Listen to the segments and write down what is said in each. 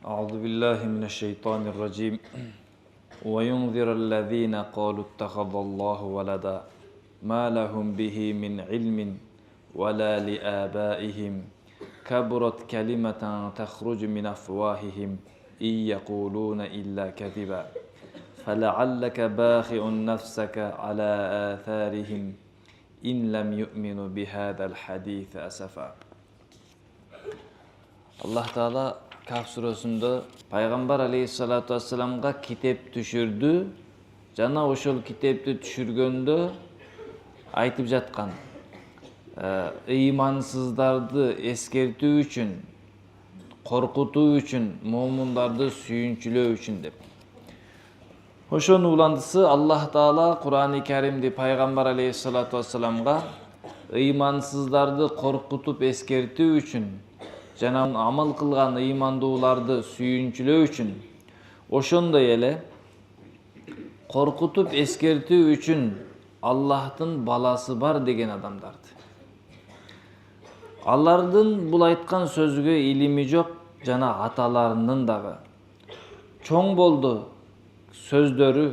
أعوذ بالله من الشيطان الرجيم وينذر الذين قالوا اتخذ الله ولدا ما لهم به من علم ولا لآبائهم كبرت كلمة تخرج من أفواههم إن يقولون إلا كذبا فلعلك باخع نفسك على آثارهم إن لم يؤمنوا بهذا الحديث أسفا. Allah Teala Kaf surasında Peygamber aleyhissalatu vesselamga kitep düşürdü. Jana oşol kitepti düşürgöndө aytıp жаткан. İmansızlardı eskertүү üçün, korkutuu üçün, mumunlardı sүйүнчүлөө üçün деп. Ошонун уландысы Allah Taala Kur'an-ı Kerim'de Peygamber aleyhissalatu vesselamga imansızlardı korkutup eskertүү üçün, жана амал кылган ыймандууларды сүйүнчүлөө үчүн, ошондой эле коркутуп эскертүү үчүн Аллахтын баласы бар деген адамдарды. Алардын бул айткан сөзгө илими жок жана аталарынын дагы. Чоң болду сөздөрү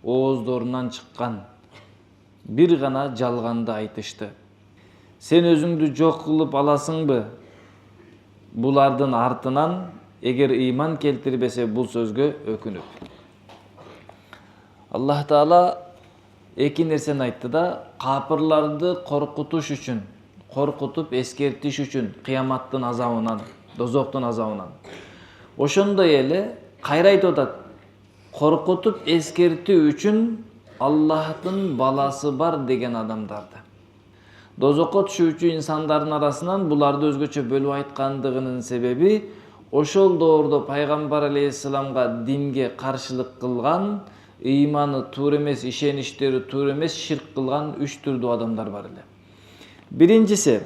ооздорунан чыккан. Бир гана жалганды айтышты. Сен өзүңдү жок кылып аласыңбы? Bulardın артынан эгер ыйман келтирбесе бул сөзгө өкүнүп. Аллах Таала эки нерсени айтты да, капырларды коркутуш үчүн, коркутуп эскертиш үчүн кыяматтын азабынан, дозоктун азабынан. Ошондой эле кайра айтып атат, коркутуп эскертүү үчүн Аллахтын баласы бар деген адамдарды. Дозокко түшүүчү инсандардын арасынан буларды өзгөчө бөлүп айткандыгынын себеби ошол доордо Пайгамбар алейхиссаламга динге каршылык кылган, ыйманы туура эмес, ишеништери туура эмес, ширк кылган үч түрдүү адамдар бар эле. Биринчиси,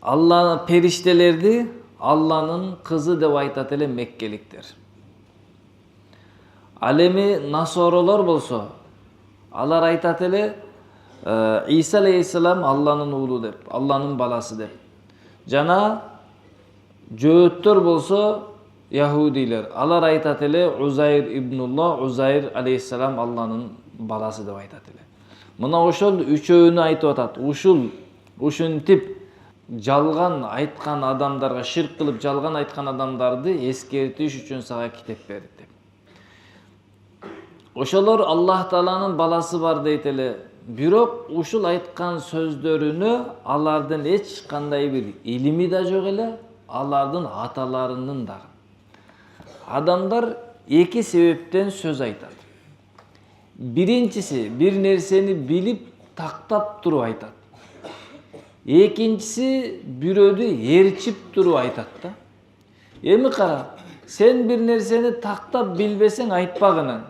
Алланын периштелерди Алланын кызы деп айтат эле меккеликтер. Ал эми насоролор болсо, алар айтат эле İsa aleyhisselam Allah'ın oğlu деп, Allah'ın balası деп. Жана Жөөттөр болсо Яһудилер, алар айтат эле Узайр ибнуллах, Узайр алейхиссалам Allah'ın баласы деп айтат эле. Мына ошол үчөөнү айтып атат. Ушинтип жалган айткан адамдарга, ширк кылып жалган айткан адамдарды эскертиш үчүн сага китеп берди деп. Ошолор Аллах Тааланын баласы бар дейт эле. Бирок ушул айткан сөздөрүнө алардын эч кандай бир илими да жок эле, алардын аталарынын дагы. Адамдар эки себептен сөз айтат. Биринчиси бир нерсени билип тактап туруп айтат. Экинчиси бирөөдү ээрчип туруп айтат да. Эми кара, сен бир нерсени тактап билбесең айтпагының.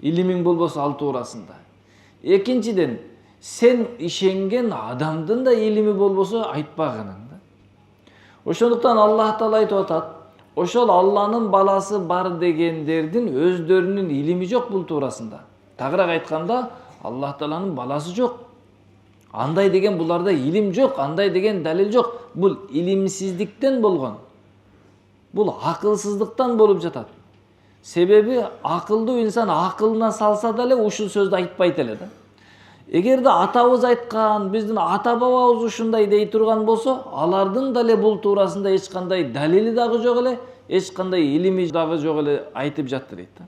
Илимиң болбосо ал туурасында. Экинчиден, сен ишенген адамдын да илими болбосо айтпагының да. Ошондуктан Аллах Таала айтып атат, ошол Алланын баласы бар дегендердин өздөрүнүн илими жок бул туурасында. Тагыраак айтканда, Аллах Тааланын баласы жок. Андай деген буларда илим жок, андай деген далил жок. Бул илимсиздиктен болгон. Бул акылсыздыктан болуп жатат. Себеби акылдуу инсан акылына салса деле ушул сөздү айтпайт эле да. Эгерде атабыз айткан, биздин ата бабабыз ушундай дей турган болсо, алардын деле бул туурасында эч кандай далили дагы жок эле, эч кандай илими дагы жок эле айтып жатты дейт да.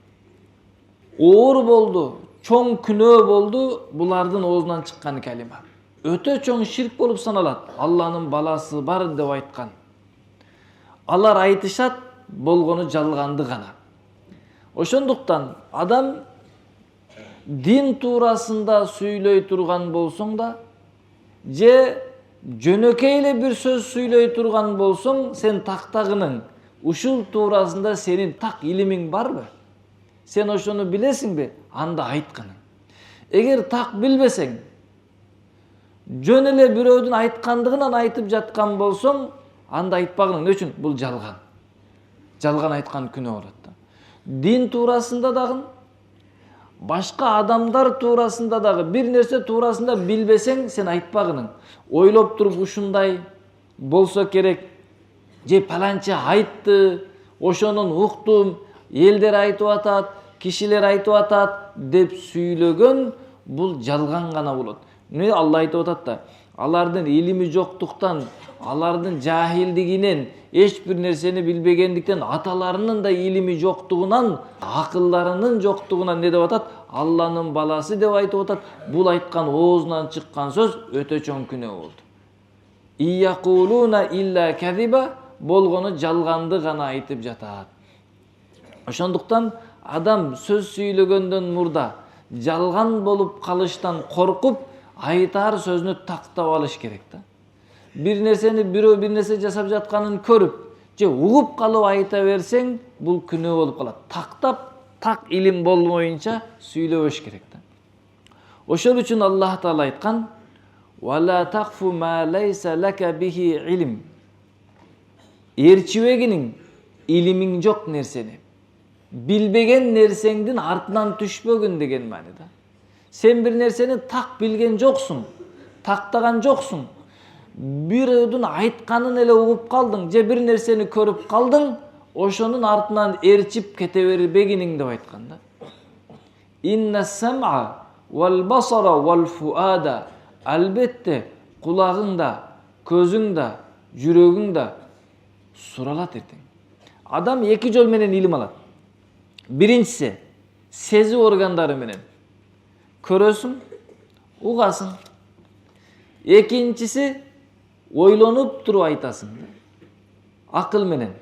Оор болду, чоң күнөө болду булардын оозунан чыккан калима. Өтө чоң ширк болуп саналат. Алланын баласы бар деп айткан. Алар айтышат, болгону жалганды гана. Ошондуктан адам дин туурасында сүйлөй турган болсоң да, же жөнөкөй эле бир сөз сүйлөй турган болсоң, сен тактагының ушул туурасында сенин так илимиң барбы? Сен ошону билесиңби? Анда айткының. Эгер так билбесең, жөн эле бирөөдүн айткандыгынан айтып жаткан болсоң, анда айтпагының. Эмне үчүн? Бул жалган. Жалган айткан күнөө болот да. Дин туурасында дагы, башка адамдар туурасында дагы бир нерсе туурасында билбесең, сен айтпагының. Ойлоп туруп ушундай болсо керек, же паланча айтты, ошонун уктум, элдер айтып атат, кишилер айтып атат деп сүйлөгөн бул жалган гана болот. Эмне Алла айтып атат да, алардын илими жоктуктан, алардын жахилдигинен, эч бир нерсени билбегендиктен, аталарынын да илими жоктугунан, акылларынын жоктугунан не деп атат? Алланын баласы деп айтып атат. Бул айткан оозунан чыккан сөз өтө чоң күнөө болду. Ияқулуна илля кадиба, болгону жалганды гана айтып жатат. Ошондуктан адам сөз сүйлөгөндөн мурда жалган болуп калыштан коркуп, айтар сөзүнү тактап алыш керек да. Бир нерсени бирөө бир нерсе жасап жатканын көрүп, же угуп калып айта берсең, бул күнөө болуп калат. Тактап, так илим болмоюнча сүйлөбөш керек да. Ошол үчүн Аллах Таала айткан: "Вала тахфу ма лайса лака бихи илм". Ээрчибегиниң, илимиң жок нерсени, билбеген нерсеңдин артынан түшпөгүн деген маанида. Сен бир нерсени так билген жоксуң, тактаган жоксуң. Бирөөдүн айтканын эле угуп калдың, же бир нерсени көрүп калдың, ошонун артынан ээрчип кете бербегиниң деп айткан да. Инна сам'a вал басара вал фуада. Албетте кулагың да, көзүң да, жүрөгүң да суралат эртең. Адам эки жол менен илим алат. Биринчиси сезүү органдары менен. Көрөсүң, угасың. Экинчиси ойлонуп туруп айтасың. Акыл менен.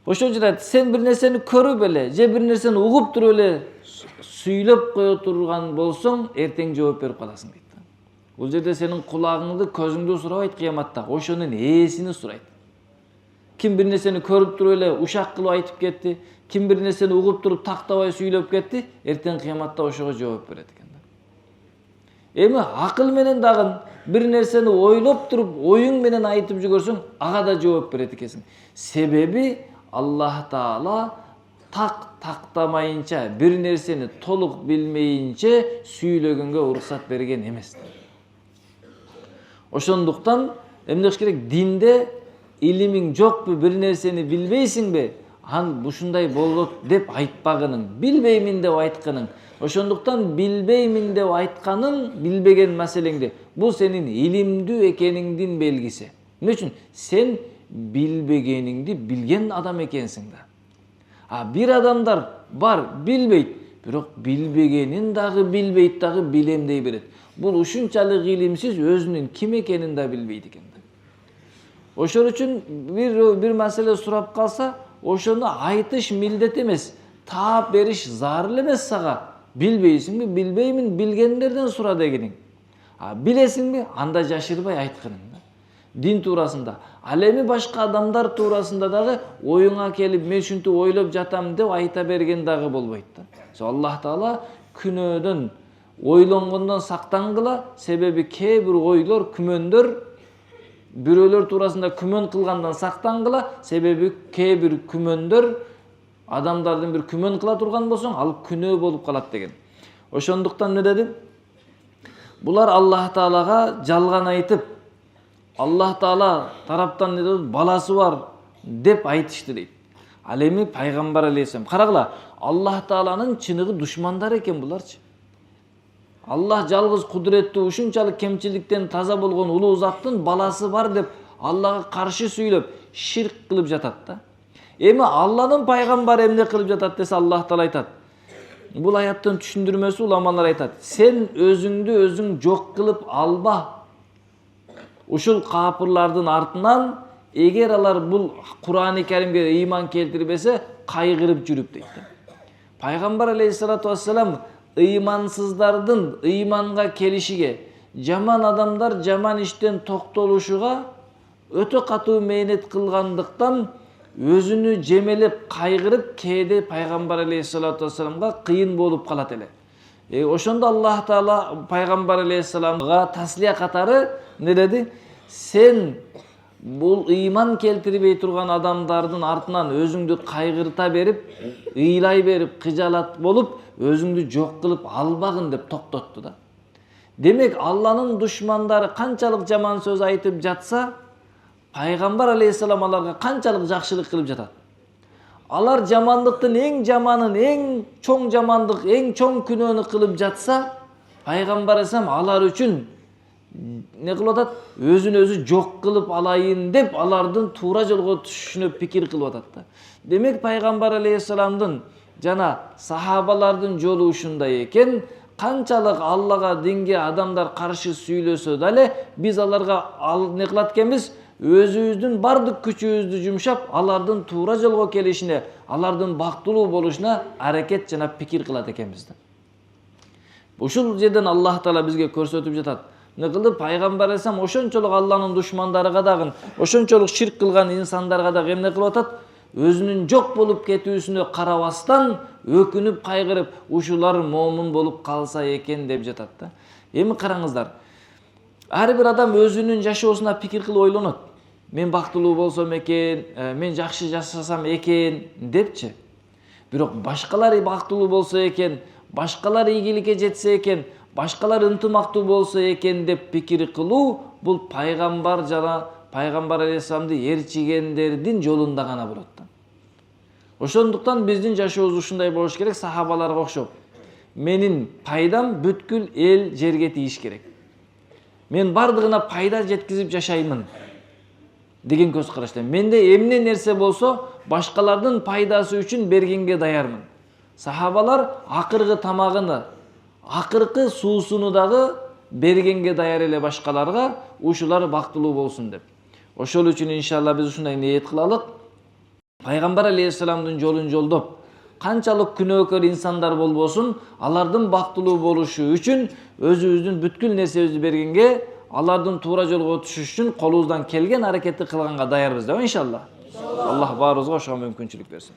Ошол жерде сен бир нерсени көрүп эле, же бир нерсени угуп туруп эле сүйлөп кое турган болсоң, эртең жооп берип каласың дейт. Бул жерде сенин кулагыңды, көзүңдү сурабайт кыяматта, ошонун ээсини сурайт. Ким бир нерсени көрүп туруп эле ушак кылып айтып кетти, ким бир нерсени угуп туруп тактабай сүйлөп кетти, эртең кыяматта ошого жооп берет экен да. Эми акыл менен дагы бир нерсени ойлоп туруп, оюң менен айтып жүгөрсөң, ага да жооп берет экенсиң. Себеби Аллах Таала тактамайынча, бир нерсени толук билмейинче сүйлөгөнгө уруксат берген эмес. Ошондуктан эмне кылыш керек? Динде илимиң жокпу, бир нерсени билбейсиңби? Ан ушундай болот деп айтпагының, билбеймин деп айтканың. Ошондуктан билбеймин деп айтканың, билбеген маселеңди, бул сенин илимдүү экениңдин белгиси. Эмне үчүн? Сен билбегениңди билген адам экенсиң да. Бир адамдар бар, билбейт, бирок билбегенин дагы билбейт дагы билем дей берет. Бул ушунчалык илимсиз, өзүнүн ким экенин да билбейт экен да. Ошол үчүн бир маселе сурап калса, ошону айтыш милдет эмес, таап бериш зарыл эмес сага. Билбейсиңби? Билбеймин, билгендерден сура дегениң. Билесиңби? Анда жашырбай айтканың да. Дин туурасында. Ал эми башка адамдар туурасында дагы оюңа келип, мен ушинтип ойлоп жатам деп айта берген дагы болбойт да. Аллах Таала күнөөдөн, ойлонгондон сактангыла, себеби кээ бир ойлор, күмөндөр, бирөөлөр туурасында күмөн кылгандан сактангыла, себеби кээ бир күмөндөр адамдардын бир күмөн кыла турган болсоң, ал күнөө болуп калат деген. Ошондуктан не деди? Булар Аллах Таалага жалган айтып, Аллах Таала тараптан не деди? Баласы бар деп айтышты дейт. Ал эми пайгамбар алейхиссалам, карагыла, Аллах Тааланын чыныгы душмандары экен буларчы. Аллах жалгыз кудуреттүү, ушунчалык кемчиликтен таза болгон улуу заттын баласы бар деп Аллага каршы сүйлөп, ширк кылып жатат да. Эми Алланын пайгамбары эмне кылып жатат десе, Аллах Таала айтат. Бул аяттын түшүндүрмөсү уламалар айтат. Сен өзүңдү өзүң жок кылып алба. Ушул капырлардын артынан, эгер алар бул Кур'ан-ы Каримге ыйман келтирбесе, кайгырып жүрүп дейт. Пайгамбар алейхиссалату вассалам ыймансыздардын ыйманга келишиге, жаман адамдар жаман иштен токтолушуга өтө катуу мээнет кылгандыктан өзүнү жемелеп, кайгырып, кээде пайгамбар алейхиссалату вассаламга кыйын болуп калат эле. Ошондо Аллах Таала пайгамбар алейхиссаламга таслия катары не деди? Сен бул ыйман келтирбей турган адамдардын артынан өзүңдү кайгырта берип, ыйлай берип, кыжалат болуп, өзүңдү жок кылып албагын деп токтотту да. Демек, Алланын душмандары канчалык жаман сөз айтып жатса, пайгамбар алейхисалам аларга канчалык жакшылык кылып жатат. Алар жамандыктын эң жаманын, эң чоң жамандык, эң чоң күнөөнү кылып жатса, пайгамбар алейхисалам алар үчүн не кылып атат? Өзүн өзү жок кылып алайын деп алардын туура жолго түшүшүнө пикир кылып атат да. Демек пайгамбар алейхисаламдын жана сахабалардын жолу ушундай экен. Канчалык Аллага, динге адамдар каршы сүйлөсө дале, биз аларга не кылат экенбиз? Өзүбүздүн бардык күчүбүздү жумшап, алардын туура жолго келишине, алардын бактылуу болушуна аракет жана пикир кылат экенбиз да. Ушул жерден Аллах Таала бизге көрсөтүп жатат. Не кылды? Пайгамбар алейхисалам ошончолук Алланын душмандарыга дагы, ошончолук ширк кылган инсандарга дагы эмне кылып атат? Өзүнүн жок болуп кетүүсүнө карабастан өкүнүп, кайгырып, ушулар момун болуп калса экен деп жатат да. Эми караңыздар. Ар бир адам өзүнүн жашоосуна пикир кылып ойлонот. Мен бактылуу болсом экен, мен жакшы жашасам экен депчи. Бирок башкалар бактылуу болсо экен, башкалар ийгиликке жетсе экен, башкалар ынтымактуу болсо экен деп пикир кылуу бул пайгамбар жана пайгамбар алейхисаламды ээрчигендердин жолунда гана болот да. Ошондуктан биздин жашообуз ушундай болуш керек, сахабаларга окшоп. Менин пайдам бүткүл эл жерге тийиш керек. Мен бардыгына пайда жеткизип жашаймын деген көз карашта. Менде эмне нерсе болсо, башкалардын пайдасы үчүн бергенге даярмын. Сахабалар акыркы тамагыны, акыркы суусуну дагы бергенге даяр эле башкаларга, ушулар бактылуу болсун деп. Ошол үчүн иншалла биз ушундай ниет кылалык. Пайгамбар алейхисаламдын жолун жолдоп, канчалык күнөөкөр инсандар болбосун, алардын бактылуу болушу үчүн өзүбүздүн бүткүл нерсебизди бергенге, алардын туура жолго түшүш үчүн колубуздан келген аракетти кылганга даярбыз да иншалла. Аллах баарыбызга ошого мүмкүнчүлүк берсин.